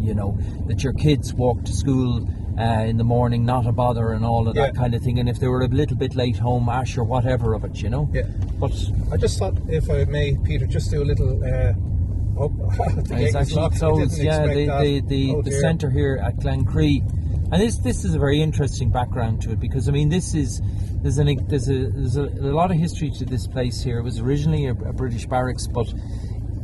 that your kids walk to school in the morning, not a bother, and all of that kind of thing. And if they were a little bit late home, ash or whatever of it, Yeah. But I just thought, if I may, Peter, just do a little. The gate is locked. Closed. The centre here at Glencree, and this is a very interesting background to it, because I mean, there's a lot of history to this place here. It was originally a British barracks, but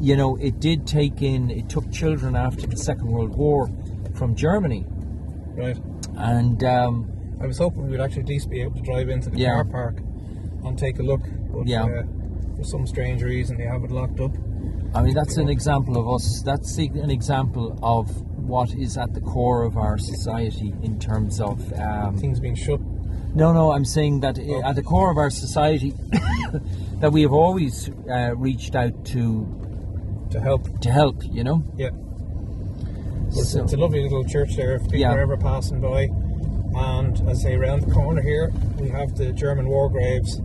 it took children after the Second World War from Germany. Right. And I was hoping we'd actually at least be able to drive into the car park and take a look, but for some strange reason they have it locked up. I mean, that's an example of us. That's an example of what is at the core of our society in terms of things being shut. No, I'm saying that at the core of our society, that we have always reached out to help. Yeah. So, it's a lovely little church there if people are ever passing by. And as I say, around the corner here, we have the German war graves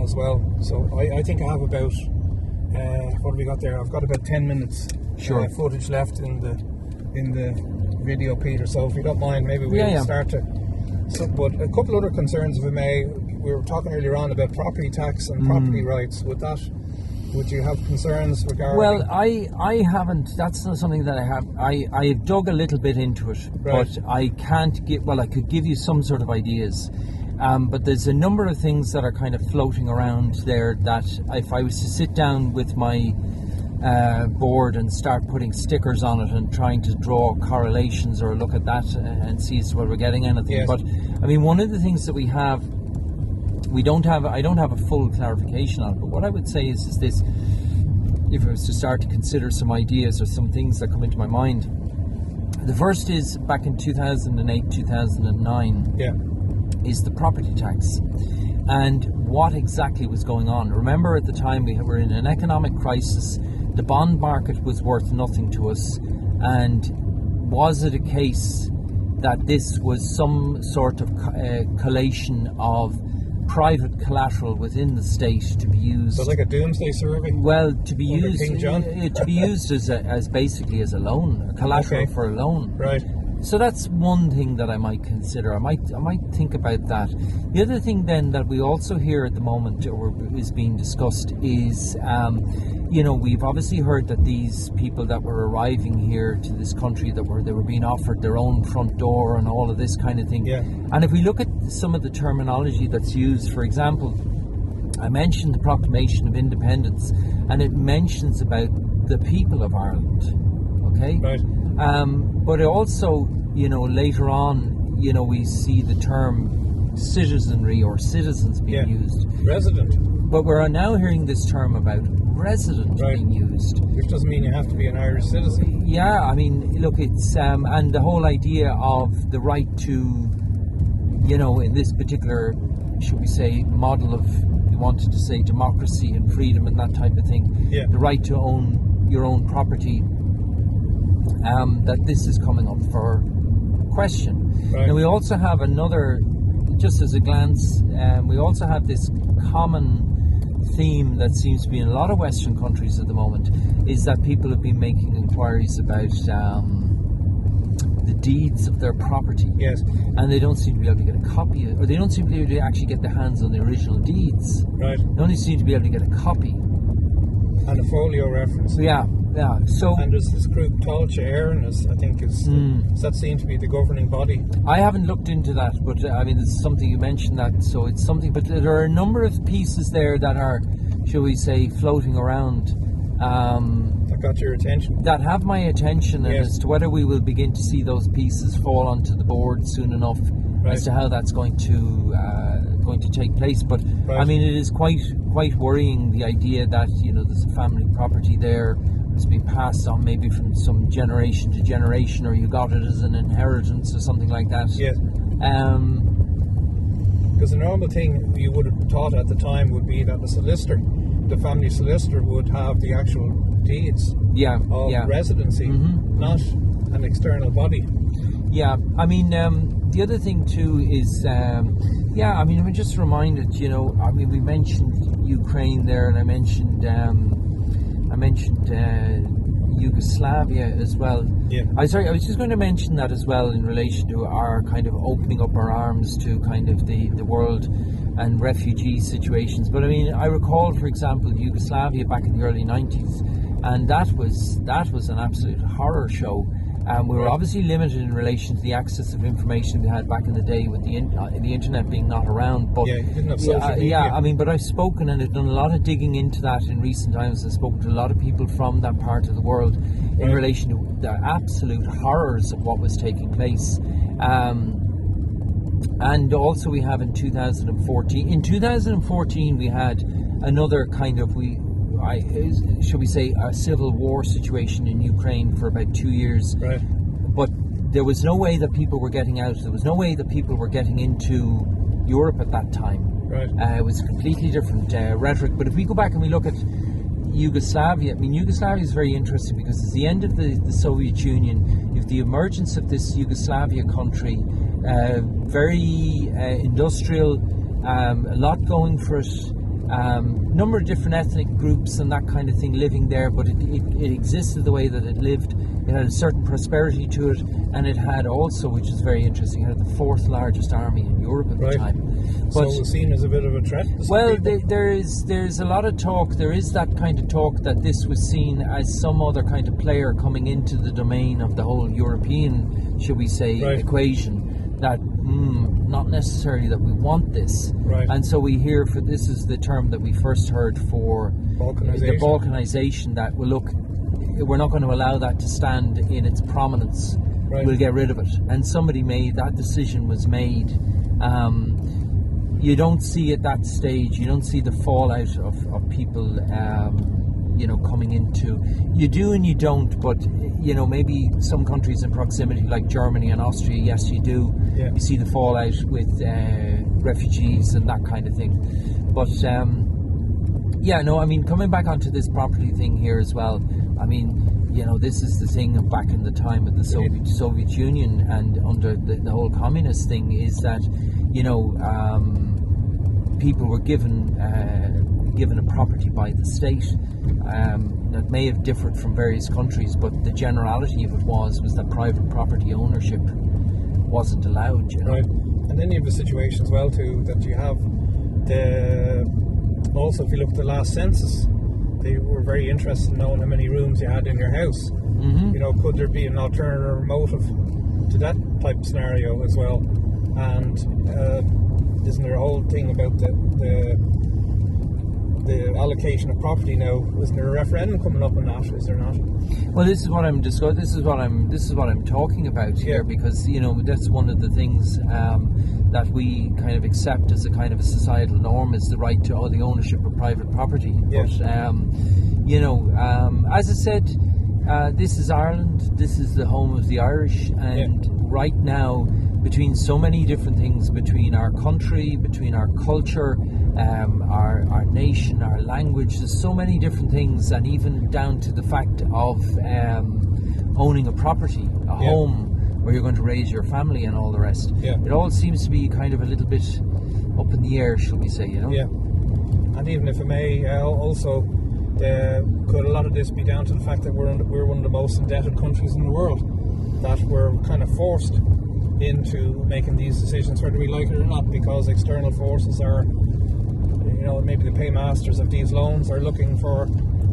as well. So I think I have about, what have we got there? I've got about 10 minutes footage left in the video, Peter. So if you don't mind, maybe we'll start to... So, but a couple other concerns, if I may. We were talking earlier on about property tax and property rights. Would you have concerns regarding? Well, I haven't. That's not something that I have. I've dug a little bit into it, but I can't give. Well, I could give you some sort of ideas, but there's a number of things that are kind of floating around there that if I was to sit down with my board and start putting stickers on it and trying to draw correlations or look at that and see as well we're getting anything. Yes. But I mean, one of the things that I don't have a full clarification on it, but what I would say is this: if I was to start to consider some ideas or some things that come into my mind, the first is back in 2008, 2009 is the property tax. and what exactly was going on. Remember, at the time we were in an economic crisis, the bond market was worth nothing to us, and was it a case that this was some sort of collation of private collateral within the state to be used? So like a doomsday survey? Well, to be Under used King John? to be used as basically as a loan, a collateral Okay. for a loan. Right. So that's one thing that I might consider. I might think about that. The other thing then that we also hear at the moment, or is being discussed, is we've obviously heard that these people that were arriving here to this country, they were being offered their own front door and all of this kind of thing. Yeah. And if we look at some of the terminology that's used, for example, I mentioned the Proclamation of Independence, and it mentions about the people of Ireland. Okay. Right. But also, later on, we see the term citizenry or citizens being used. Resident. But we're now hearing this term about resident Right. being used. Which doesn't mean you have to be an Irish citizen. Yeah, I mean, look, it's and the whole idea of the right to, in this particular, should we say, model of, you wanted to say, democracy and freedom and that type of thing. Yeah. The right to own your own property. That this is coming up for question. Right. Now we also have another, just as a glance, we also have this common theme that seems to be in a lot of Western countries at the moment, is that people have been making inquiries about the deeds of their property. Yes. And they don't seem to be able to get a copy, or they don't seem to be able to actually get their hands on the original deeds. Right. They only seem to be able to get a copy. And a folio reference. So yeah. So And there's this group, Tolcha Éireann, I think does that seem to be the governing body? I haven't looked into that, but I mean, it's something you mentioned that, so it's something. But there are a number of pieces there that are, shall we say, floating around. That got your attention? That have my attention, and Yes. as to whether we will begin to see those pieces fall onto the board soon enough, Right. as to how that's going to take place. But Right. I mean, it is quite worrying, the idea that there's a family property there. It's been passed on maybe from some generation to generation, or you got it as an inheritance or something like that. Yes. Because the normal thing you would have thought at the time would be that the family solicitor would have the actual deeds Yeah, of yeah. residency, not an external body. Yeah, I mean, the other thing too is, I'm just reminded, we mentioned Ukraine there, and I mentioned Yugoslavia as well. Yeah. I was just going to mention that as well in relation to our kind of opening up our arms to kind of the world and refugee situations. But I mean, I recall, for example, Yugoslavia back in the early 90s, and that was an absolute horror show. We were obviously limited in relation to the access of information we had back in the day, with the internet being not around. But Yeah, you didn't have social media. I mean, but I've spoken and I've done a lot of digging into that in recent times. I've spoken to a lot of people from that part of the world in Right. relation to the absolute horrors of what was taking place. And also we have in 2014. In 2014 we had another kind of, shall we say, a civil war situation in Ukraine for about 2 years. Right. But there was no way that people were getting out. There was no way that people were getting into Europe at that time. Right. It was a completely different rhetoric. But if we go back and we look at Yugoslavia, I mean, Yugoslavia is very interesting because it's the end of the Soviet Union. You have the emergence of this Yugoslavia country, very industrial, a lot going for it. Number of different ethnic groups and that kind of thing living there, but it existed the way that it lived. It had a certain prosperity to it, and it had also, which is very interesting, it had the fourth largest army in Europe at the time. So it was seen as a bit of a threat to some Well, people? there's a lot of talk. There is that kind of talk that this was seen as some other kind of player coming into the domain of the whole European, should we say, equation. That not necessarily that we want this. Right. And so we hear, for this is the term that we first heard for the Balkanization, that, well, look, we're not going to allow that to stand in its prominence. Right. We'll get rid of it. And somebody made, that decision was made. You don't see at that stage, you don't see the fallout of people, coming into, you do and you don't, but, maybe some countries in proximity like Germany and Austria, yes, you do. Yeah. You see the fallout with refugees and that kind of thing. But coming back onto this property thing here as well, I mean, this is the thing of back in the time of the Soviet Union and under the whole communist thing, is that, people were given a property by the state. That may have differed from various countries, but the generality of it was that private property ownership wasn't allowed. Right. And then you have the situation as well too that you have also, if you look at the last census, they were very interested in knowing how many rooms you had in your house. Mm-hmm. Could there be an alternative motive to that type of scenario as well? And isn't there a whole thing about the allocation of property now? Isn't there a referendum coming up on that? Is there not? Well, this is what I'm discussing. This is what I'm talking about here, because that's one of the things that we kind of accept as a kind of a societal norm, is the right to the ownership of private property. Yeah. But as I said, this is Ireland. This is the home of the Irish, and right now, between so many different things, between our country, between our culture, our nation, our language, there's so many different things, and even down to the fact of owning a property, a home where you're going to raise your family and all the rest. Yeah. It all seems to be kind of a little bit up in the air, shall we say, Yeah. And even if I may, also, could a lot of this be down to the fact that we're one of the most indebted countries in the world, that we're kind of forced into making these decisions whether we like it or not, because external forces are, maybe the paymasters of these loans are looking for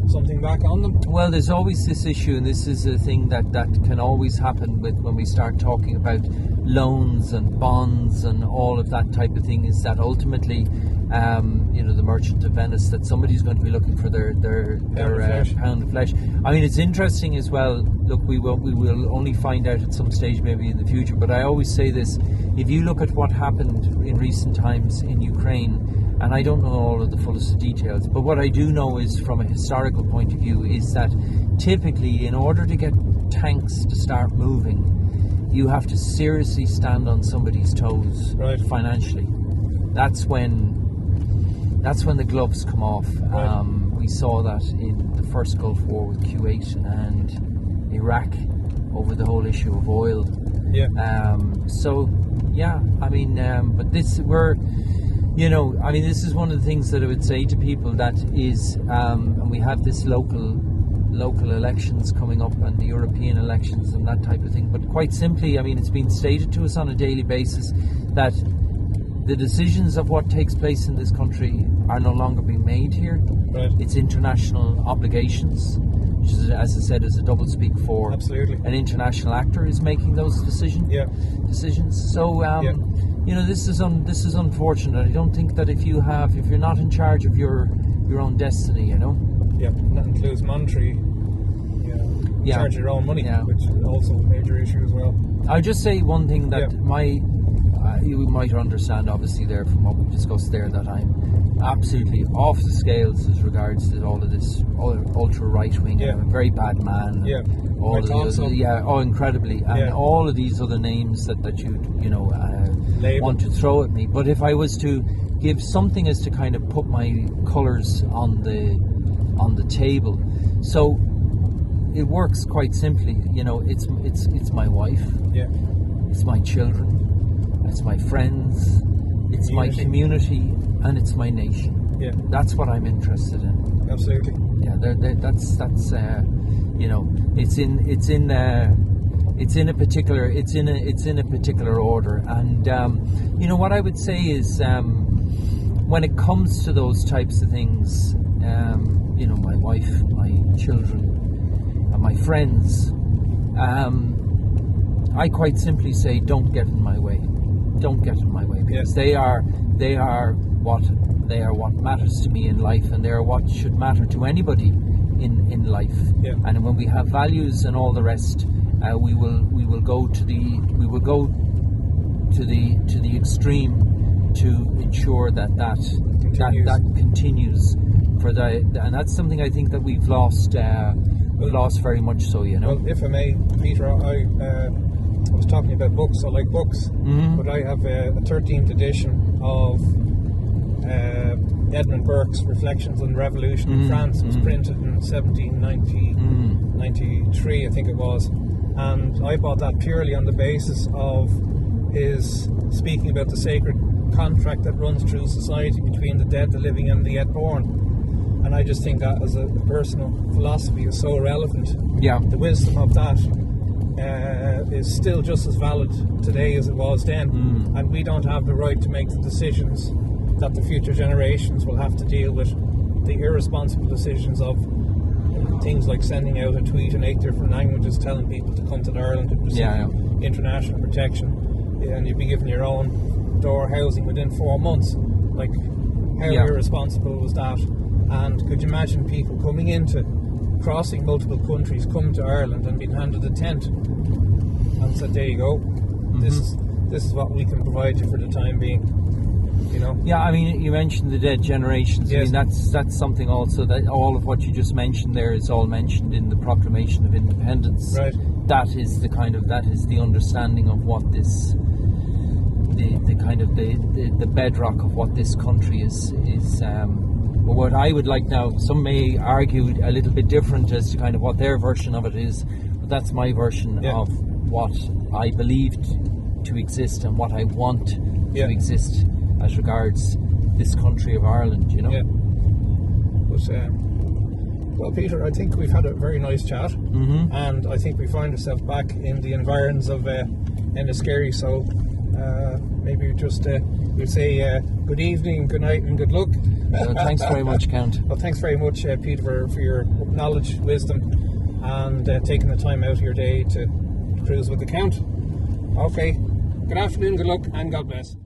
something back on them. Well, there's always this issue, and this is a thing that can always happen when we start talking about loans and bonds and all of that type of thing, is that ultimately, the Merchant of Venice, that somebody's going to be looking for their pound of flesh. I mean, it's interesting as well. Look, we will only find out at some stage, maybe in the future. But I always say this: if you look at what happened in recent times in Ukraine, and I don't know all of the fullest of details, but what I do know is, from a historical point of view, is that typically, in order to get tanks to start moving, you have to seriously stand on somebody's toes, right, financially. That's when the gloves come off. Right. We saw that in the first Gulf War with Kuwait and Iraq over the whole issue of oil. Yeah. But this this is one of the things that I would say to people, that is, and we have this local elections coming up, and the European elections and that type of thing. But quite simply, I mean, it's been stated to us on a daily basis that the decisions of what takes place in this country are no longer being made here. Right. It's international obligations, which is, as I said, is a double speak for. Absolutely. An international actor is making those decisions. So, this is unfortunate. I don't think that if you're not in charge of your own destiny, Yeah, that includes monetary. Charge your own money, which is also a major issue as well. I'll just say one thing that you might understand, obviously, there from what we discussed there, that I'm absolutely off the scales as regards to all of this ultra right wing. I'm a very bad man. Incredibly, and all of these other names that you want to throw at me. But if I was to give something as to kind of put my colours on the table, so it works quite simply. It's my wife. Yeah. It's my children. It's my friends. It's my community, and it's my nation. Yeah. That's what I'm interested in. Absolutely. Yeah. That's it's in a particular order, and what I would say is, when it comes to those types of things, my wife, my children, and my friends, I quite simply say, don't get in my way. Don't get in my way, because they are what matters to me in life, and they are what should matter to anybody in life. Yeah. And when we have values and all the rest, we will go to the extreme to ensure that continues for and that's something I think that we've lost very much so. Well, if I may, Peter, I was talking about books. I like books, but I have a 13th edition of Edmund Burke's Reflections on the Revolution in France. It was printed in 1793, I think it was, and I bought that purely on the basis of his speaking about the sacred contract that runs through society between the dead, the living, and the yet born. And I just think that as a personal philosophy is so relevant. Yeah. The wisdom of that is still just as valid today as it was then, and we don't have the right to make the decisions that the future generations will have to deal with, the irresponsible decisions of things like sending out a tweet in 8 different languages telling people to come to Ireland to receive international protection, and you'd be given your own door housing within 4 months. Like, how irresponsible was that? And could you imagine people coming into, crossing multiple countries, coming to Ireland and being handed a tent and said, there you go, this is what we can provide you for the time being, you know? Yeah, I mean, you mentioned the dead generations. Yes. I mean, that's something also that all of what you just mentioned there is all mentioned in the Proclamation of Independence. Right. That is the understanding of what this, the bedrock of what this country is. But what I would like now, some may argue a little bit different as to kind of what their version of it is, but that's my version of what I believed to exist and what I want to exist as regards this country of Ireland, you know? Yeah. But, well, Peter, I think we've had a very nice chat, and I think we find ourselves back in the environs of Enniskerry, so maybe just we'll say good evening, good night, and good luck. Thanks very much, Count. Well, thanks very much, Peter, for your knowledge, wisdom, and taking the time out of your day to cruise with the Count. Okay, good afternoon, good luck, and God bless.